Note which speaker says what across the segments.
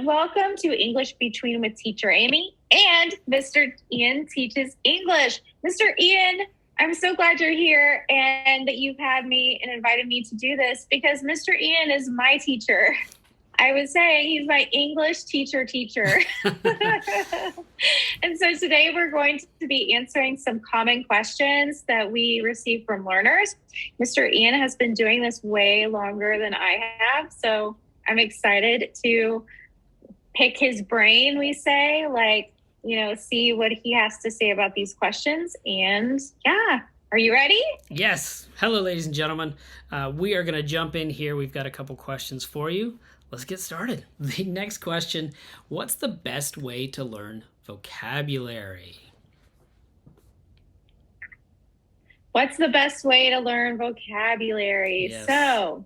Speaker 1: welcome to English Between with Teacher Amy and Mr. Ian Teaches English. Mr. Ian, I'm so glad you're here and that you've had me and invited me to do this because Mr. Ian is my teacher. I would say he's my English teacher. And so today we're going to be answering some common questions that we receive from learners. Mr. Ian has been doing this way longer than I have, so I'm excited to pick his brain, we say, see what he has to say about these questions. And yeah, are you ready?
Speaker 2: Yes. Hello, ladies and gentlemen. We are going to jump in here. We've got a couple questions for you. Let's get started. The next question, what's the best way to learn vocabulary?
Speaker 1: What's the best way to learn vocabulary?
Speaker 2: Yes.
Speaker 1: So,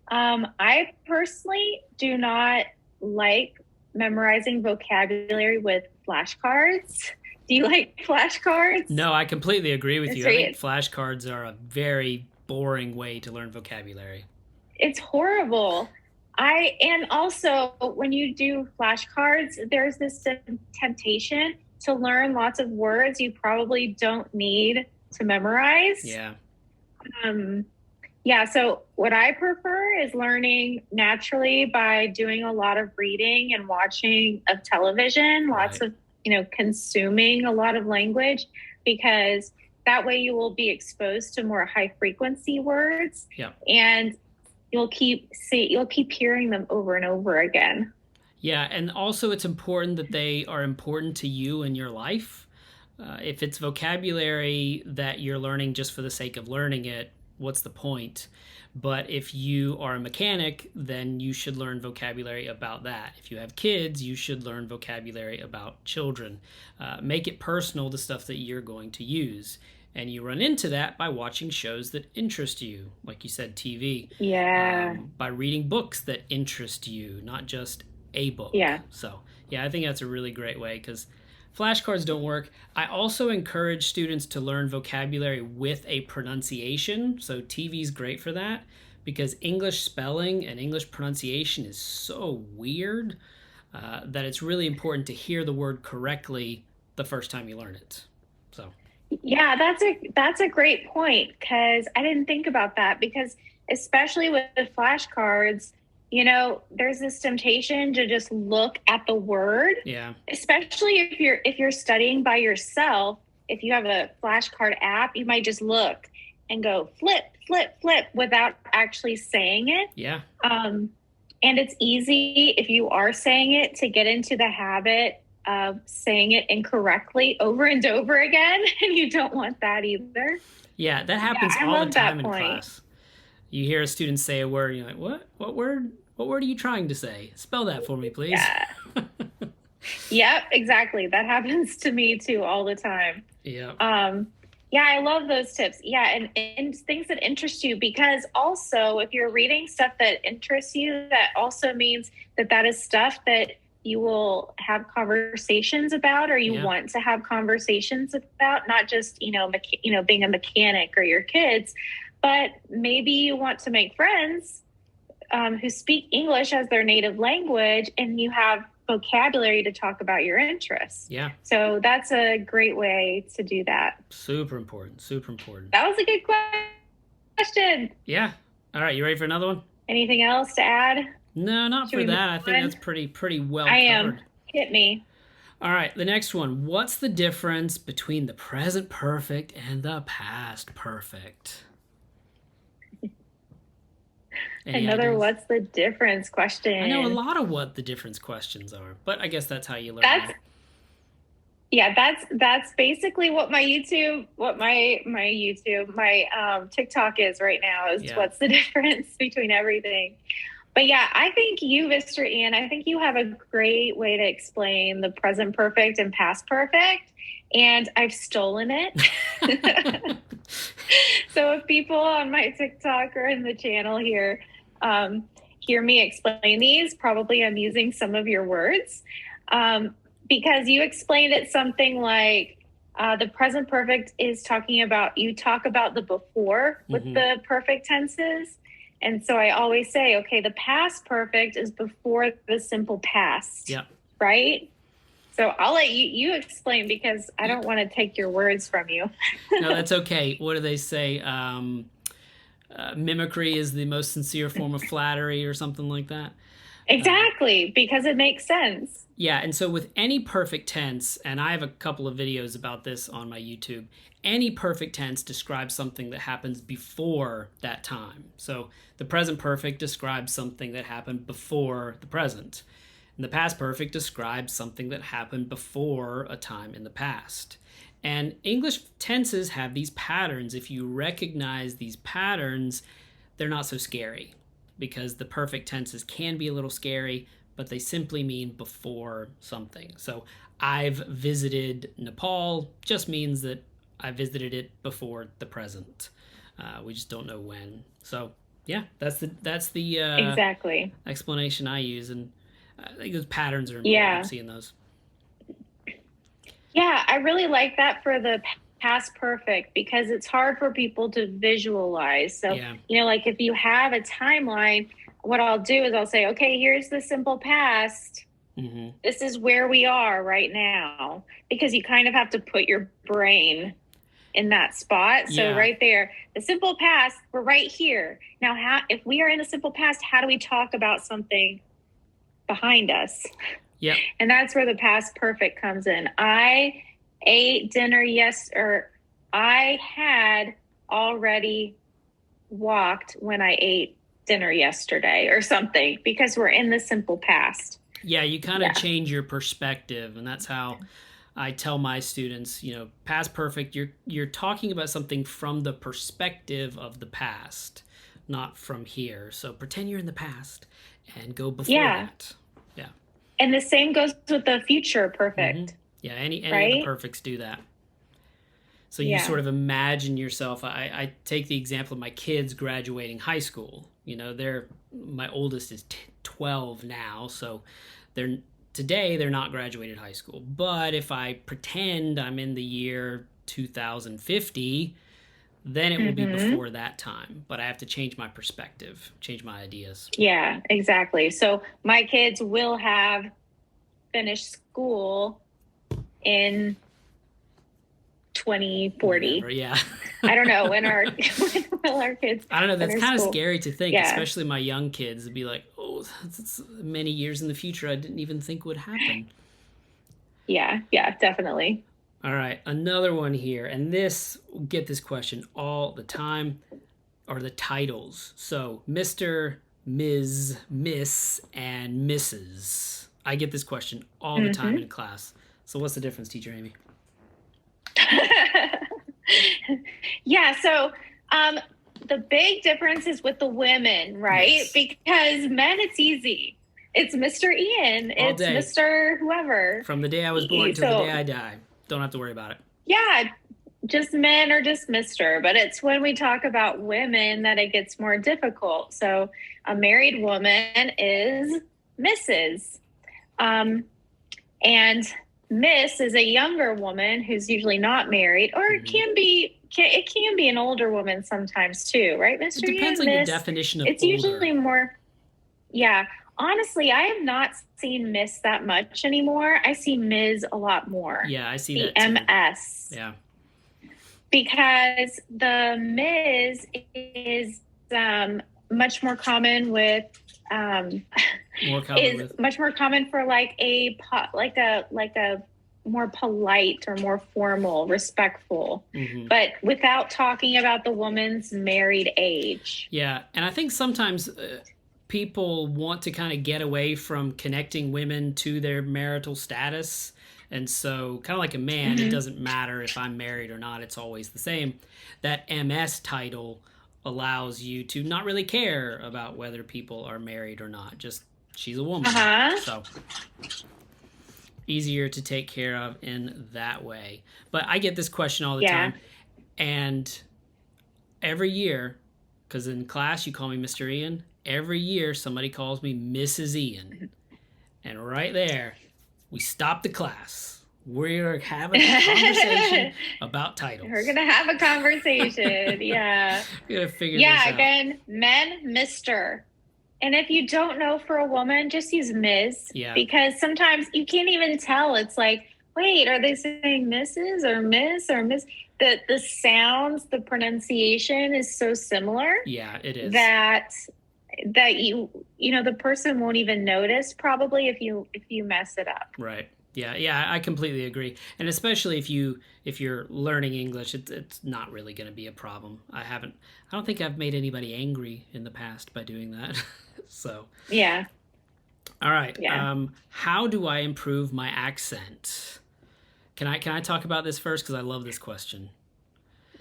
Speaker 1: I personally do not like memorizing vocabulary with flashcards. Do you like flashcards?
Speaker 2: No, I completely agree with you. I
Speaker 1: Right.
Speaker 2: think flashcards are a very boring way to learn vocabulary.
Speaker 1: It's horrible. And also when you do flashcards, there's this temptation to learn lots of words you probably don't need to memorize.
Speaker 2: Yeah.
Speaker 1: So what I prefer is learning naturally by doing a lot of reading and watching of television, lots of, consuming a lot of language, because that way you will be exposed to more high frequency words.
Speaker 2: Yeah.
Speaker 1: And you'll keep hearing them over and over again.
Speaker 2: Yeah, and also it's important that they are important to you in your life. If it's vocabulary that you're learning just for the sake of learning it, what's the point? But if you are a mechanic, then you should learn vocabulary about that. If you have kids, you should learn vocabulary about children. Make it personal, the stuff that you're going to use. And you run into that by watching shows that interest you, like you said, TV.
Speaker 1: Yeah.
Speaker 2: By reading books that interest you, not just a book.
Speaker 1: Yeah.
Speaker 2: So, I think that's a really great way because flashcards don't work. I also encourage students to learn vocabulary with a pronunciation. So TV's great for that because English spelling and English pronunciation is so weird that it's really important to hear the word correctly the first time you learn it. So.
Speaker 1: Yeah, that's a great point because I didn't think about that because especially with the flashcards, there's this temptation to just look at the word.
Speaker 2: Yeah.
Speaker 1: Especially if you're studying by yourself, if you have a flashcard app, you might just look and go flip without actually saying it.
Speaker 2: Yeah.
Speaker 1: And it's easy if you are saying it to get into the habit of saying it incorrectly over and over again, and you don't want that either.
Speaker 2: Yeah, that happens all the time in class. You hear a student say a word, and you're like, "What? What word? What word are you trying to say? Spell that for me, please."
Speaker 1: Yeah. Yep, exactly. That happens to me too all the time.
Speaker 2: Yeah.
Speaker 1: I love those tips. Yeah, and things that interest you, because also if you're reading stuff that interests you, that also means that is stuff that you will have conversations about, or you want to have conversations about, not just, being a mechanic or your kids, but maybe you want to make friends who speak English as their native language, and you have vocabulary to talk about your interests.
Speaker 2: Yeah.
Speaker 1: So that's a great way to do that.
Speaker 2: Super important.
Speaker 1: That was a good question.
Speaker 2: Yeah. All right. You ready for another one?
Speaker 1: Anything else to add?
Speaker 2: No, not for that. I think that's pretty well covered.
Speaker 1: I am. Hit me.
Speaker 2: All right, the next one. What's the difference between the present perfect and the past perfect?
Speaker 1: Another ideas? What's the difference question.
Speaker 2: I know a lot of what the difference questions are, but I guess that's how you learn.
Speaker 1: That's basically what my TikTok is right now, is what's the difference between everything. But yeah, I think you, Mr. Ian, you have a great way to explain the present perfect and past perfect, and I've stolen it. So if people on my TikTok or in the channel here hear me explain these, probably I'm using some of your words, because you explained it something like the present perfect is you talk about the before with the perfect tenses. And so I always say, okay, the past perfect is before the simple past.
Speaker 2: Yeah.
Speaker 1: Right? So I'll let you explain, because I don't want to take your words from you.
Speaker 2: No, that's okay. What do they say? Mimicry is the most sincere form of flattery, or something like that.
Speaker 1: Exactly, because it makes sense.
Speaker 2: Yeah, and so with any perfect tense, and I have a couple of videos about this on my YouTube, any perfect tense describes something that happens before that time. So the present perfect describes something that happened before the present. And the past perfect describes something that happened before a time in the past. And English tenses have these patterns. If you recognize these patterns, they're not so scary, because the perfect tenses can be a little scary, but they simply mean before something. So I've visited Nepal just means that I visited it before the present. We just don't know when. So yeah, that's the
Speaker 1: Exactly.
Speaker 2: explanation I use, and I think those patterns are important.
Speaker 1: Yeah.
Speaker 2: I'm seeing those.
Speaker 1: Yeah, I really like that for the past perfect, because it's hard for people to visualize. So,
Speaker 2: Yeah.
Speaker 1: Like if you have a timeline, what I'll do is I'll say, okay, here's the simple past.
Speaker 2: Mm-hmm.
Speaker 1: This is where we are right now, because you kind of have to put your brain in that spot. So
Speaker 2: Yeah.
Speaker 1: right there, the simple past, we're right here. Now, if we are in the simple past, how do we talk about something behind us?
Speaker 2: Yep.
Speaker 1: And that's where the past perfect comes in. I ate dinner I had already walked when I ate dinner yesterday, or something, because we're in the simple past.
Speaker 2: Yeah, you kind of change your perspective, and that's how I tell my students, past perfect, you're talking about something from the perspective of the past, not from here. So pretend you're in the past and go before that. Yeah.
Speaker 1: And the same goes with the future perfect.
Speaker 2: Mm-hmm. Yeah, any
Speaker 1: right?
Speaker 2: of the perfects do that. So you sort of imagine yourself. I take the example of my kids graduating high school. My oldest is 12 now, so today they're not graduated high school. But if I pretend I'm in the year 2050, then it will be before that time. But I have to change my perspective, change my ideas.
Speaker 1: Yeah, exactly. So my kids will have finished school in 2040.
Speaker 2: Whatever, yeah.
Speaker 1: I don't know when will our kids.
Speaker 2: I don't know. That's kind of
Speaker 1: school.
Speaker 2: scary to think, especially my young kids. Would be like, oh, that's many years in the future. I didn't even think would happen.
Speaker 1: Yeah, definitely.
Speaker 2: All right, another one here, and get this question all the time, are the titles. So Mr., Ms., Miss, and Mrs. I get this question all the time in class. So what's the difference, Teacher Amy?
Speaker 1: Yeah, so the big difference is with the women, right? Yes. Because men, it's easy. It's Mr. Ian. It's Mr. whoever.
Speaker 2: From the day I was born till the day I die. Don't have to worry about it.
Speaker 1: Yeah, just men or just Mr. But it's when we talk about women that it gets more difficult. So a married woman is Mrs. And Miss is a younger woman who's usually not married, or it can be an older woman sometimes too, right, Mr.
Speaker 2: It depends on your definition of older.
Speaker 1: It's usually more, yeah. Honestly, I have not seen Miss that much anymore. I see Ms. a lot more.
Speaker 2: Yeah, I see that
Speaker 1: too.
Speaker 2: MS. Yeah.
Speaker 1: Because the Ms. is much more common with much more common for like a more polite or more formal, respectful, but without talking about the woman's married age.
Speaker 2: Yeah, and I think sometimes people want to kind of get away from connecting women to their marital status. And so kind of like a man, it doesn't matter if I'm married or not, it's always the same. That MS title allows you to not really care about whether people are married or not. Just, she's a woman. So easier to take care of in that way. But I get this question all the time. And every year, because in class you call me Mr. Ian, every year somebody calls me Mrs. Ian. And right there, we stop the class. We're having a conversation about titles.
Speaker 1: We're gonna have a conversation. Yeah.
Speaker 2: We gotta figure this
Speaker 1: Yeah,
Speaker 2: out.
Speaker 1: again, men, Mr. And if you don't know for a woman, just use Ms.
Speaker 2: Yeah.
Speaker 1: Because sometimes you can't even tell. It's like, wait, are they saying Mrs. or Miss or Miss? The sounds, the pronunciation is so similar.
Speaker 2: Yeah, it is.
Speaker 1: That you know, the person won't even notice probably if you mess it up.
Speaker 2: Right. Yeah, I completely agree. And especially if you're learning English, it's not really going to be a problem. I don't think I've made anybody angry in the past by doing that. So,
Speaker 1: yeah.
Speaker 2: All right.
Speaker 1: Yeah.
Speaker 2: How do I improve my accent? Can I talk about this first, because I love this question?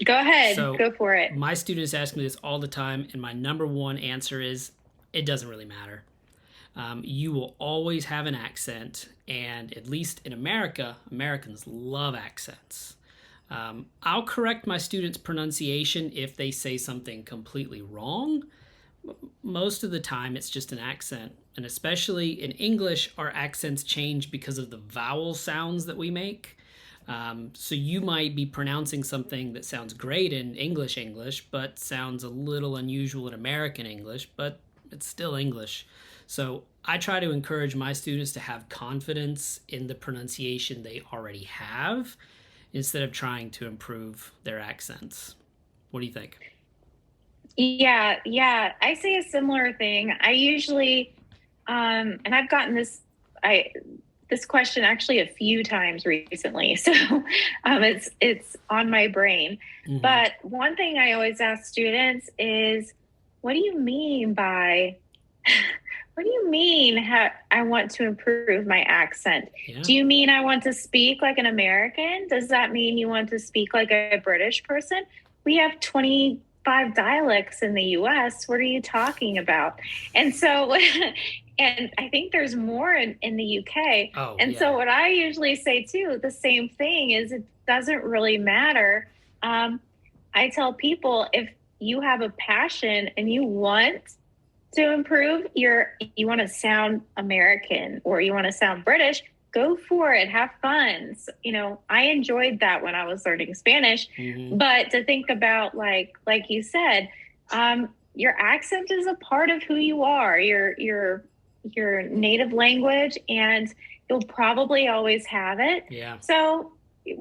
Speaker 1: Go ahead. Go for it.
Speaker 2: My students ask me this all the time, and my number one answer is it doesn't really matter. You will always have an accent, and at least in America, Americans love accents. I'll correct my students' pronunciation if they say something completely wrong. Most of the time, it's just an accent. And especially in English, our accents change because of the vowel sounds that we make. So you might be pronouncing something that sounds great in English, but sounds a little unusual in American English, but it's still English. So I try to encourage my students to have confidence in the pronunciation they already have instead of trying to improve their accents. What do you think?
Speaker 1: Yeah. I say a similar thing. I usually, and I've gotten this question actually a few times recently, so it's on my brain. Mm-hmm. But one thing I always ask students is, what do you mean by what do you mean I want to improve my accent? Yeah. Do you mean I want to speak like an American? Does that mean you want to speak like a British person? We have 25 dialects in the US. What are you talking about? And so, and I think there's more in the UK. Oh, and yeah. So what I usually say too, the same thing, is it doesn't really matter. I tell people, if you have a passion and you want to improve, you want to sound American or you want to sound British, go for it. Have fun. So, you know, I enjoyed that when I was learning Spanish. Mm-hmm. But to think about, like you said, your accent is a part of who you are, your native language, and you'll probably always have it. Yeah. So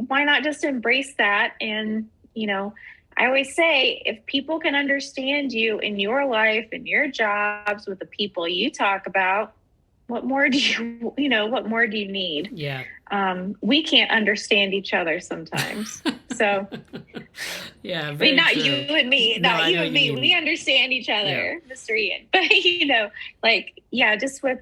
Speaker 1: why not just embrace that? And, you know, I always say, if people can understand you in your life and your jobs with the people you talk about, what more do you need? Yeah. We can't understand each other sometimes. So
Speaker 2: yeah,
Speaker 1: I mean, not true. You and me, not you and me. We understand each other, yeah. Mr. Ian. But just with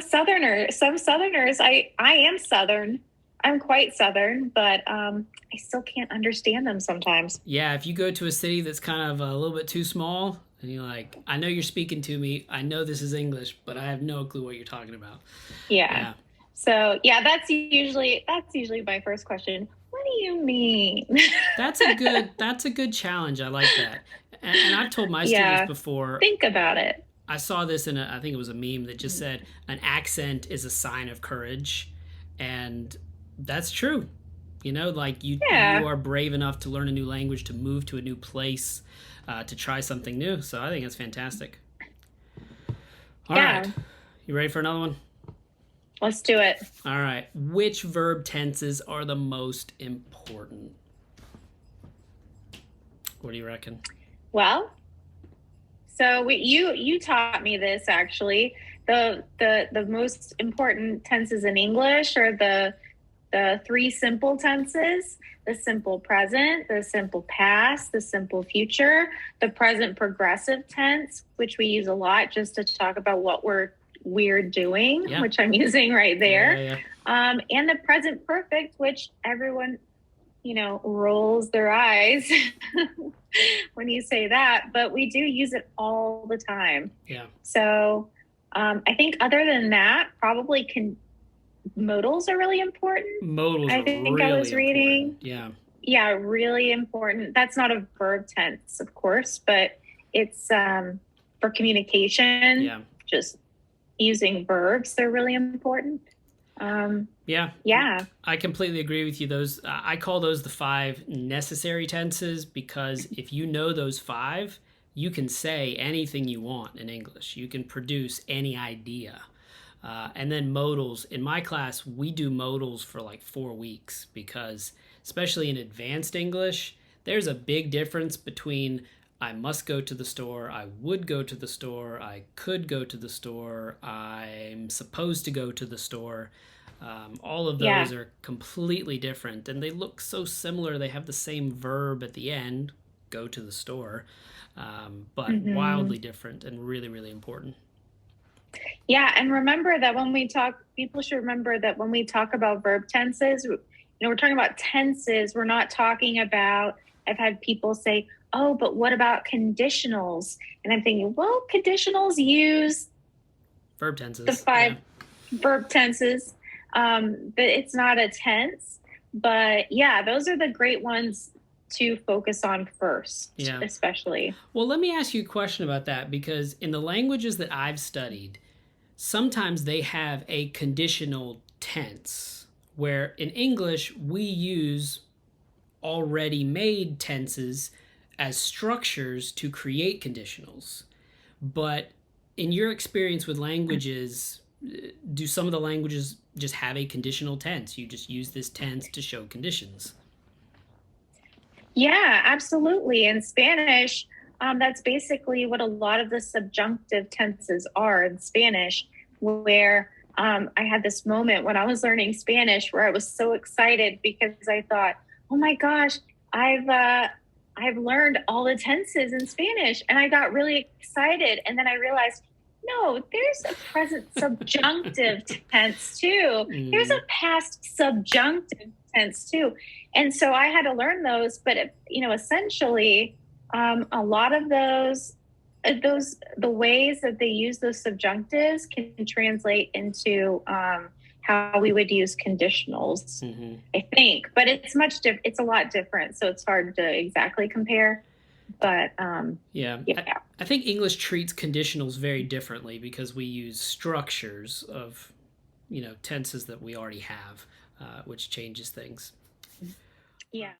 Speaker 1: Southerners, some Southerners, I am Southern. I'm quite Southern, but I still can't understand them sometimes.
Speaker 2: Yeah, if you go to a city that's kind of a little bit too small, and you're like, I know you're speaking to me, I know this is English, but I have no clue what you're talking about.
Speaker 1: Yeah. So that's usually my first question. What do you mean?
Speaker 2: That's a good challenge. I like that. And I've told my students before.
Speaker 1: Think about it.
Speaker 2: I saw this I think it was a meme that just said an accent is a sign of courage, and that's true. You know, like you are brave enough to learn a new language, to move to a new place, to try something new. So I think it's fantastic. All right. You ready for another one?
Speaker 1: Let's do it.
Speaker 2: All right. Which verb tenses are the most important? What do you reckon?
Speaker 1: Well, so you taught me this, actually. The most important tenses in English are the three simple tenses: the simple present, the simple past, the simple future, the present progressive tense, which we use a lot just to talk about what we're doing, which I'm using right there. And the present perfect, which everyone, rolls their eyes when you say that, but we do use it all the time. Yeah. So I think other than that, probably modals are really important.
Speaker 2: Modals I think really I was reading. Important.
Speaker 1: Yeah, really important. That's not a verb tense, of course, but it's for communication. Yeah. Just using verbs, they're really important.
Speaker 2: Yeah.
Speaker 1: Yeah.
Speaker 2: I completely agree with you. Those I call those the 5 necessary tenses, because if you know those 5, you can say anything you want in English. You can produce any idea. And then modals. In my class, we do modals for like 4 weeks, because, especially in advanced English, there's a big difference between I must go to the store, I would go to the store, I could go to the store, I'm supposed to go to the store. All of
Speaker 1: Yeah.
Speaker 2: those are completely different, and they look so similar. They have the same verb at the end, go to the store, but
Speaker 1: Hmm.
Speaker 2: wildly different and really, really important.
Speaker 1: Yeah. And remember that when we talk, people should remember that when we talk about verb tenses, we're talking about tenses. We're not talking about, I've had people say, oh, but what about conditionals? And I'm thinking, well, conditionals use
Speaker 2: Verb
Speaker 1: the
Speaker 2: tenses, yeah.
Speaker 1: 5 verb tenses, but it's not a tense. But yeah, those are the great ones to focus on first,
Speaker 2: Yeah.
Speaker 1: especially.
Speaker 2: Well, let me ask you a question about that, because in the languages that I've studied, sometimes they have a conditional tense, where in English we use already made tenses as structures to create conditionals. But in your experience with languages, do some of the languages just have a conditional tense? You just use this tense to show conditions.
Speaker 1: Yeah, absolutely. In Spanish, that's basically what a lot of the subjunctive tenses are in Spanish, where I had this moment when I was learning Spanish where I was so excited because I thought, oh my gosh, I've uh, I've learned all the tenses in Spanish, and I got really excited, and then I realized, no, there's a present subjunctive tense too. There's a
Speaker 2: Mm,
Speaker 1: past subjunctive tense too, and so I had to learn those. But essentially, a lot of those the ways that they use those subjunctives can translate into how we would use conditionals,
Speaker 2: mm-hmm.
Speaker 1: I think. But it's a lot different, so it's hard to exactly compare. But
Speaker 2: Yeah,
Speaker 1: yeah.
Speaker 2: I think English treats conditionals very differently, because we use structures of, tenses that we already have, which changes things.
Speaker 1: Yeah.